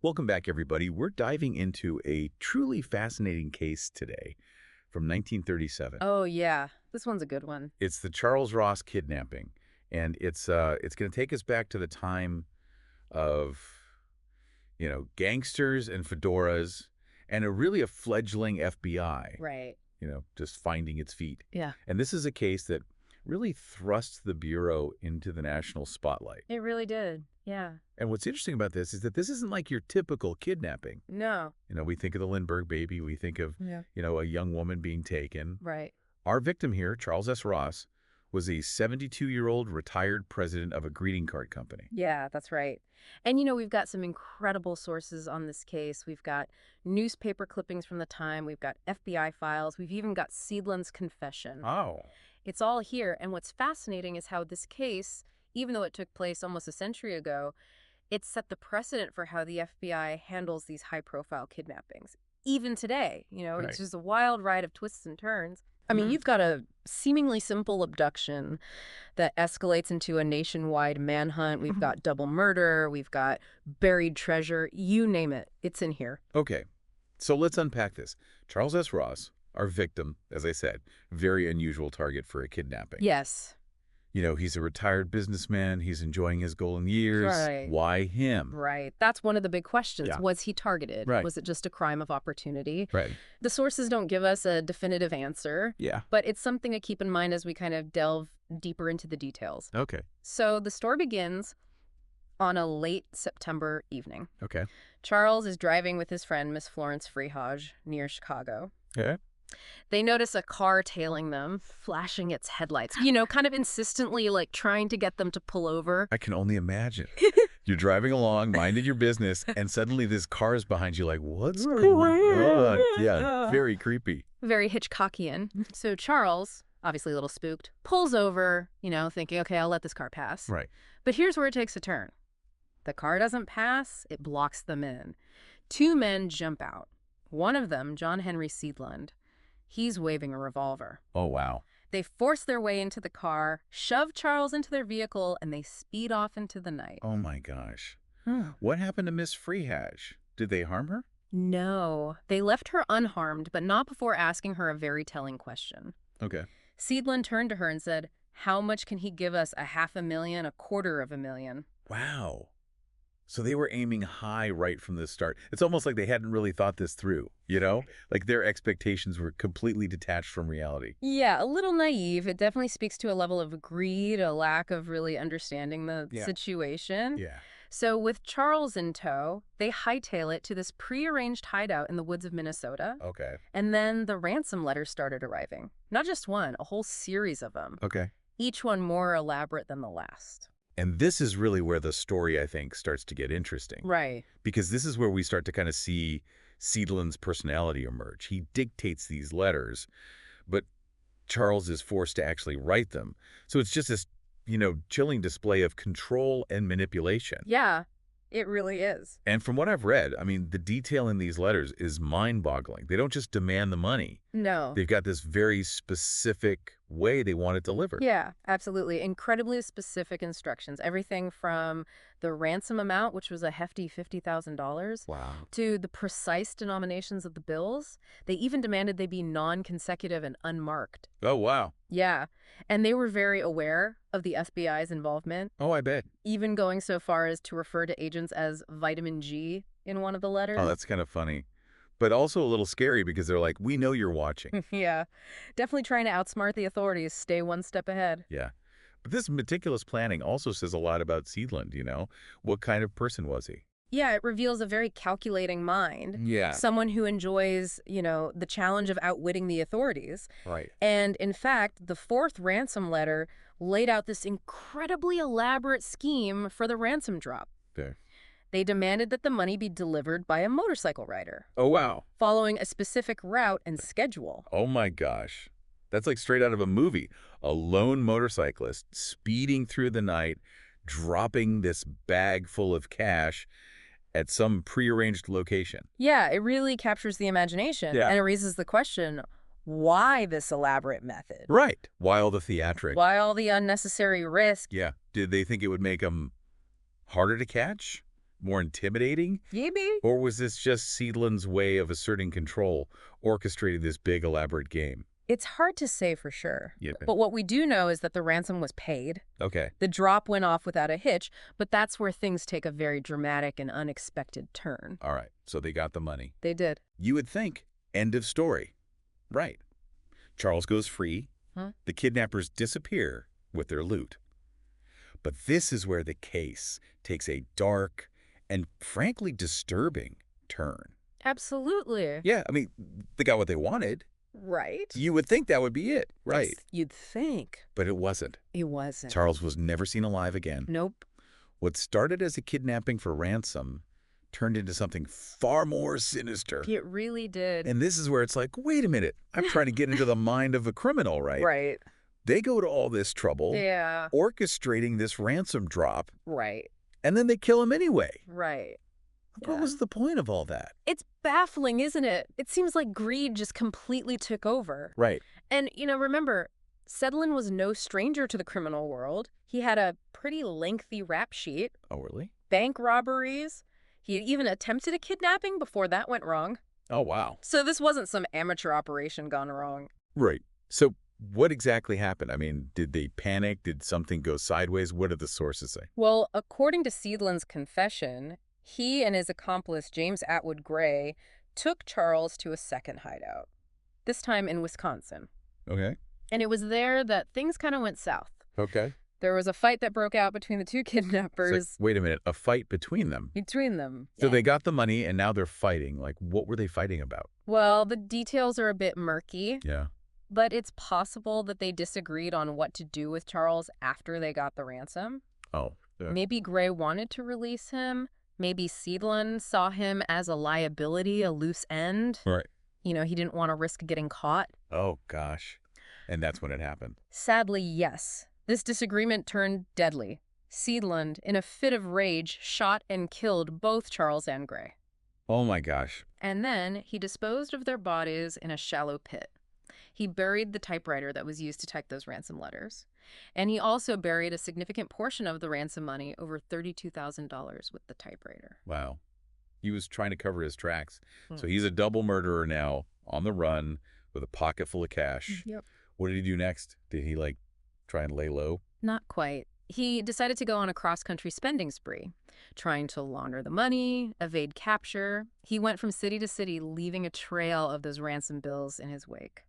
Welcome back, everybody. We're diving into a truly fascinating case today from 1937. Oh, yeah. This one's a good one. It's the Charles Ross kidnapping, and it's going to take us back to the time of, gangsters and fedoras and a fledgling FBI, Right. just finding its feet. Yeah. And this is a case that really thrusts the Bureau into the national spotlight. It really did. Yeah. And what's interesting about this is that this isn't like your typical kidnapping. No. We think of the Lindbergh baby. We think of, Yeah. a young woman being taken. Right. Our victim here, Charles S. Ross, was a 72-year-old retired president of a greeting card company. Yeah, that's right. And, we've got some incredible sources on this case. We've got newspaper clippings from the time. We've got FBI files. We've even got Seidlin's confession. Oh. It's all here. And what's fascinating is how this case, even though it took place almost a century ago, it set the precedent for how the FBI handles these high-profile kidnappings. Even today, Right. it's just a wild ride of twists and turns. I mean, you've got a seemingly simple abduction that escalates into a nationwide manhunt. We've got double murder. We've got buried treasure. You name it. It's in here. Okay. So let's unpack this. Charles S. Ross, our victim, as I said, very unusual target for a kidnapping. Yes. He's a retired businessman. He's enjoying his golden years. Right. Why him? Right. That's one of the big questions. Yeah. Was he targeted? Right. Was it just a crime of opportunity? Right. The sources don't give us a definitive answer. Yeah. But it's something to keep in mind as we kind of delve deeper into the details. Okay. So the story begins on a late September evening. Okay. Charles is driving with his friend, Miss Florence Freehage, near Chicago. Okay. They notice a car tailing them, flashing its headlights, kind of insistently, like trying to get them to pull over. I can only imagine. You're driving along, minding your business, and suddenly this car is behind you like, what's going on? Yeah, very creepy. Very Hitchcockian. So Charles, obviously a little spooked, pulls over, thinking, okay, I'll let this car pass. Right. But here's where it takes a turn. The car doesn't pass, it blocks them in. Two men jump out. One of them, John Henry Seidland, he's waving a revolver. Oh, wow. They force their way into the car, shove Charles into their vehicle, and they speed off into the night. Oh, my gosh. What happened to Miss Freehage? Did they harm her? No. They left her unharmed, but not before asking her a very telling question. Okay. Seidland turned to her and said, "How much can he give us? $500,000, $250,000? Wow. So they were aiming high right from the start. It's almost like they hadn't really thought this through, Like their expectations were completely detached from reality. Yeah, a little naive. It definitely speaks to a level of greed, a lack of really understanding the situation. Yeah. So with Charles in tow, they hightail it to this prearranged hideout in the woods of Minnesota. Okay. And then the ransom letters started arriving. Not just one, a whole series of them. Okay. Each one more elaborate than the last. And this is really where the story, I think, starts to get interesting. Right. Because this is where we start to kind of see Seidlin's personality emerge. He dictates these letters, but Charles is forced to actually write them. So it's just this, chilling display of control and manipulation. Yeah, it really is. And from what I've read, I mean, the detail in these letters is mind-boggling. They don't just demand the money. No. They've got this very specific way they want it delivered. Yeah, absolutely. Incredibly specific instructions. Everything from the ransom amount, which was a hefty $50,000, Wow. to the precise denominations of the bills. They even demanded they be non-consecutive and unmarked. Oh, wow. Yeah, and they were very aware of the FBI's involvement, Oh, I bet. even going so far as to refer to agents as vitamin G in one of the letters. Oh, that's kind of funny. But also a little scary because they're like, we know you're watching. Yeah, definitely trying to outsmart the authorities, stay one step ahead. Yeah. But this meticulous planning also says a lot about Seidland, What kind of person was he? Yeah, it reveals a very calculating mind. Yeah. Someone who enjoys, the challenge of outwitting the authorities. Right. And in fact, the fourth ransom letter laid out this incredibly elaborate scheme for the ransom drop. There. They demanded that the money be delivered by a motorcycle rider, Oh, wow. following a specific route and schedule. Oh, my gosh. That's like straight out of a movie. A lone motorcyclist speeding through the night, dropping this bag full of cash at some prearranged location. Yeah, it really captures the imagination. Yeah. And it raises the question, why this elaborate method? Right. Why all the theatrics? Why all the unnecessary risk? Yeah. Did they think it would make them harder to catch? more intimidating? Maybe. Or was this just Seidlin's way of asserting control, orchestrating this big, elaborate game? It's hard to say for sure. Yeah. But what we do know is that the ransom was paid. Okay. The drop went off without a hitch, but that's where things take a very dramatic and unexpected turn. All right. So they got the money. They did. You would think, end of story. Right. Charles goes free. Huh? The kidnappers disappear with their loot. But this is where the case takes a dark and frankly disturbing turn. Absolutely. Yeah, I mean, they got what they wanted. Right. You would think that would be it, right? You'd think. But it wasn't. It wasn't. Charles was never seen alive again. Nope. What started as a kidnapping for ransom turned into something far more sinister. It really did. And this is where it's like, wait a minute, I'm trying to get into the mind of a criminal, right? Right. They go to all this trouble, Yeah. orchestrating this ransom drop, Right. and then they kill him anyway. Right. What Yeah. was the point of all that? It's baffling, isn't it? It seems like greed just completely took over. Right. And, remember, Sedlin was no stranger to the criminal world. He had a pretty lengthy rap sheet, Oh, really? bank robberies. He had even attempted a kidnapping before that went wrong. Oh, wow. So this wasn't some amateur operation gone wrong. Right. So what exactly happened? I mean, did they panic? Did something go sideways? What did the sources say? Well, according to Seidlin's confession, he and his accomplice, James Atwood Gray, took Charles to a second hideout, this time in Wisconsin. Okay. And it was there that things kind of went south. Okay. There was a fight that broke out between the two It's like, kidnappers. wait a minute, a fight between them. Between them. So Yeah. they got the money and now they're fighting. Like, what were they fighting about? Well, the details are a bit murky, Yeah. but it's possible that they disagreed on what to do with Charles after they got the ransom. Oh. Yeah. Maybe Gray wanted to release him. Maybe Seidlin saw him as a liability, a loose end. Right. He didn't want to risk getting caught. Oh, gosh. And that's when it happened. Sadly, yes. This disagreement turned deadly. Seidlin, in a fit of rage, shot and killed both Charles and Gray. Oh, my gosh. And then he disposed of their bodies in a shallow pit. He buried the typewriter that was used to type those ransom letters. And he also buried a significant portion of the ransom money, over $32,000, with the typewriter. Wow. He was trying to cover his tracks. So Hmm. he's a double murderer now, on the run, with a pocket full of cash. Yep. What did he do next? Did he, try and lay low? Not quite. He decided to go on a cross-country spending spree, trying to launder the money, evade capture. He went from city to city, leaving a trail of those ransom bills in his wake.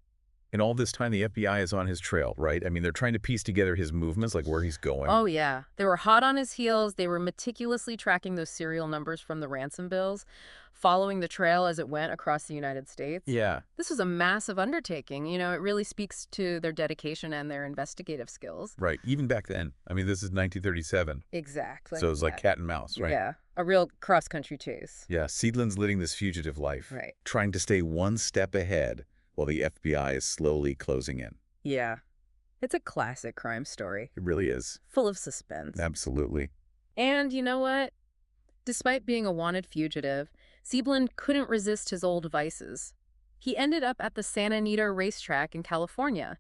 And all this time, the FBI is on his trail, right? I mean, they're trying to piece together his movements, like where he's going. Oh, yeah. They were hot on his heels. They were meticulously tracking those serial numbers from the ransom bills, following the trail as it went across the United States. Yeah. This was a massive undertaking. It really speaks to their dedication and their investigative skills. Right. Even back then. I mean, this is 1937. Exactly. So it was like cat and mouse, right? Yeah. A real cross-country chase. Yeah. Seidlin's living this fugitive life. Right. Trying to stay one step ahead while the FBI is slowly closing in. Yeah. It's a classic crime story, It really is. full of suspense. Absolutely. And you know what? Despite being a wanted fugitive, Seidlin couldn't resist his old vices. He ended up at the Santa Anita racetrack in California.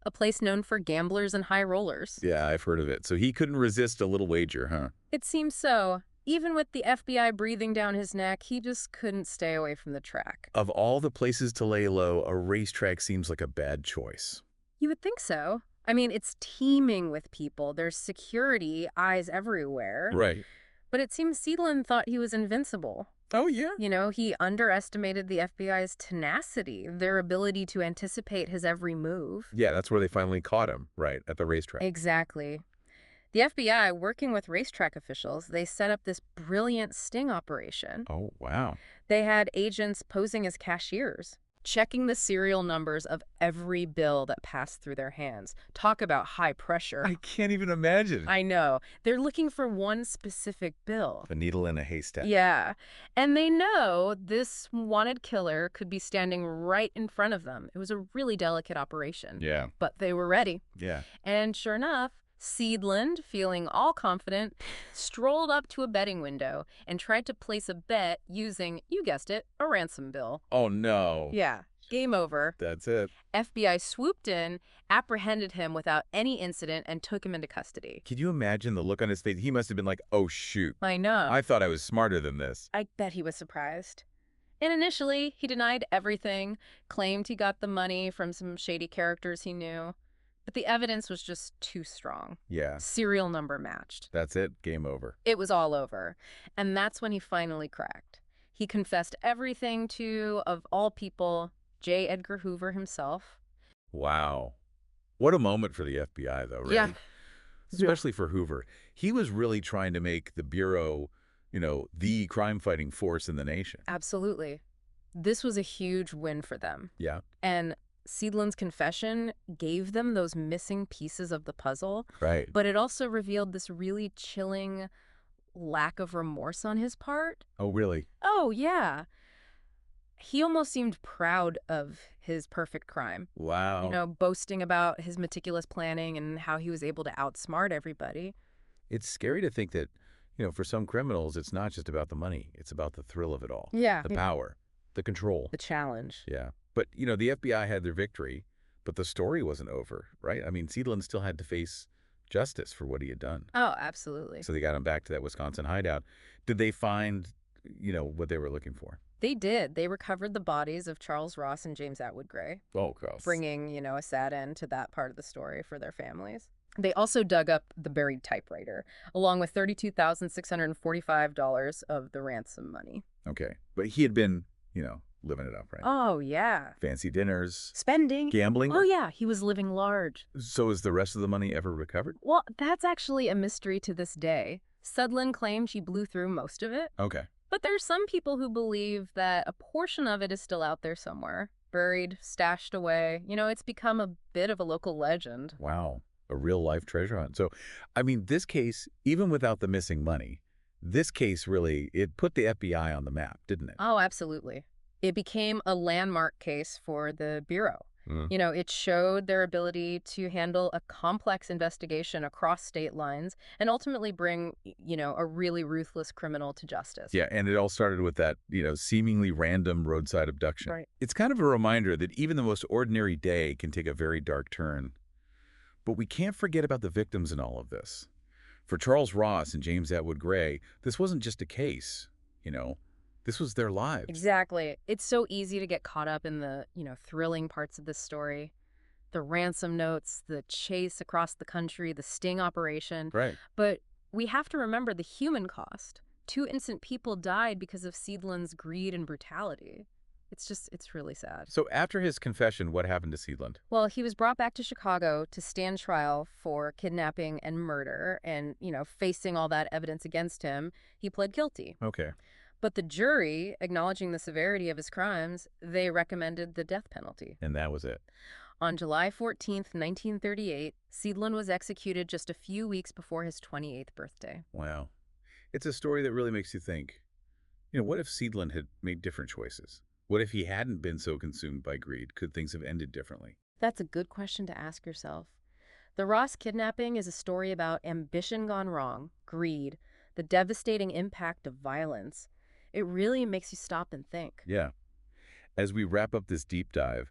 A place known for gamblers and high rollers. Yeah, I've heard of it. So he couldn't resist a little wager, huh? It seems so. Even with the FBI breathing down his neck, he just couldn't stay away from the track. Of all the places to lay low, a racetrack seems like a bad choice. You would think so. I mean, it's teeming with people. There's security, eyes everywhere. Right. But it seems Seidlin thought he was invincible. Oh, yeah. He underestimated the FBI's tenacity, their ability to anticipate his every move. Yeah, that's where they finally caught him, right, at the racetrack. Exactly. The FBI, working with racetrack officials, they set up this brilliant sting operation. Oh, wow. They had agents posing as cashiers, checking the serial numbers of every bill that passed through their hands. Talk about high pressure. I can't even imagine. I know. They're looking for one specific bill. A needle in a haystack. Yeah. And they know this wanted killer could be standing right in front of them. It was a really delicate operation. Yeah. But they were ready. Yeah. And sure enough, Seidlin, feeling all confident, strolled up to a betting window and tried to place a bet using, you guessed it, a ransom bill. Oh, no. Yeah. Game over. That's it. FBI swooped in, apprehended him without any incident, and took him into custody. Can you imagine the look on his face? He must have been like, oh, shoot. I know. I thought I was smarter than this. I bet he was surprised. And initially, he denied everything, claimed he got the money from some shady characters he knew. But the evidence was just too strong. Yeah, Serial number matched. that's it. Game over. It was all over. And that's when he finally cracked. He confessed everything to, of all people, J. Edgar Hoover himself. Wow. What a moment for the FBI, though, right? Yeah. Especially for Hoover. He was really trying to make the Bureau, the crime-fighting force in the nation. Absolutely. This was a huge win for them. Yeah, And Seidlin's confession gave them those missing pieces of the puzzle, right. but it also revealed this really chilling lack of remorse on his part. Oh, really? Oh, yeah. He almost seemed proud of his perfect crime. Wow. Boasting about his meticulous planning and how he was able to outsmart everybody. It's scary to think that, for some criminals, it's not just about the money. It's about the thrill of it all. Yeah. The power, the control. The challenge. Yeah. But, the FBI had their victory, but the story wasn't over, right? I mean, Seidlin still had to face justice for what he had done. Oh, absolutely. So they got him back to that Wisconsin hideout. Did they find, what they were looking for? They did. They recovered the bodies of Charles Ross and James Atwood Gray, Oh, gross. bringing, a sad end to that part of the story for their families. They also dug up the buried typewriter, along with $32,645 of the ransom money. Okay. But he had been, living it up, right? Oh, yeah. Fancy dinners, Spending. gambling. Oh, yeah. He was living large. So is the rest of the money ever recovered? Well, that's actually a mystery to this day. Sudlin claimed she blew through most of it, Okay. but there's some people who believe that a portion of it is still out there somewhere, buried, stashed away. It's become a bit of a local legend. Wow. A real-life treasure hunt. So, I mean, this case, even without the missing money, this case really, it put the FBI on the map, didn't it? Oh, absolutely. It became a landmark case for the Bureau. Mm. It showed their ability to handle a complex investigation across state lines and ultimately bring, a really ruthless criminal to justice. Yeah, and it all started with that, seemingly random roadside abduction. Right. It's kind of a reminder that even the most ordinary day can take a very dark turn. But we can't forget about the victims in all of this. For Charles Ross and James Atwood Gray, this wasn't just a case, This was their lives. Exactly. It's so easy to get caught up in the, thrilling parts of this story. The ransom notes, the chase across the country, the sting operation. Right. But we have to remember the human cost. 2 innocent people died because of Seidlin's greed and brutality. It's really sad. So after his confession, what happened to Seidlin? Well, he was brought back to Chicago to stand trial for kidnapping and murder. And, facing all that evidence against him, he pled guilty. Okay. But the jury, acknowledging the severity of his crimes, they recommended the death penalty. And that was it. On July 14th, 1938, Seidlin was executed just a few weeks before his 28th birthday. Wow. It's a story that really makes you think, what if Seidlin had made different choices? What if he hadn't been so consumed by greed? Could things have ended differently? That's a good question to ask yourself. The Ross kidnapping is a story about ambition gone wrong, greed, the devastating impact of violence. It really makes you stop and think. Yeah. As we wrap up this deep dive,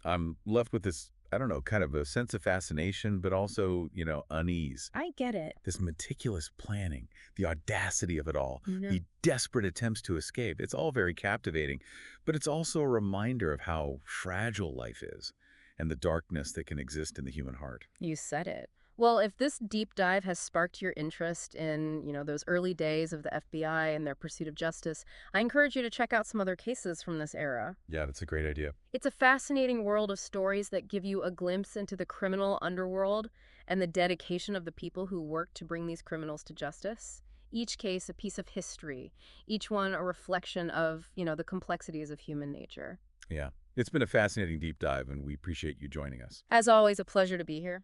I'm left with this, kind of a sense of fascination, but also, unease. I get it. This meticulous planning, the audacity of it all, Mhm. the desperate attempts to escape. It's all very captivating, but it's also a reminder of how fragile life is and the darkness that can exist in the human heart. You said it. Well, if this deep dive has sparked your interest in, those early days of the FBI and their pursuit of justice, I encourage you to check out some other cases from this era. Yeah, that's a great idea. It's a fascinating world of stories that give you a glimpse into the criminal underworld and the dedication of the people who work to bring these criminals to justice. Each case a piece of history, each one a reflection of, the complexities of human nature. Yeah. It's been a fascinating deep dive, and we appreciate you joining us. As always, a pleasure to be here.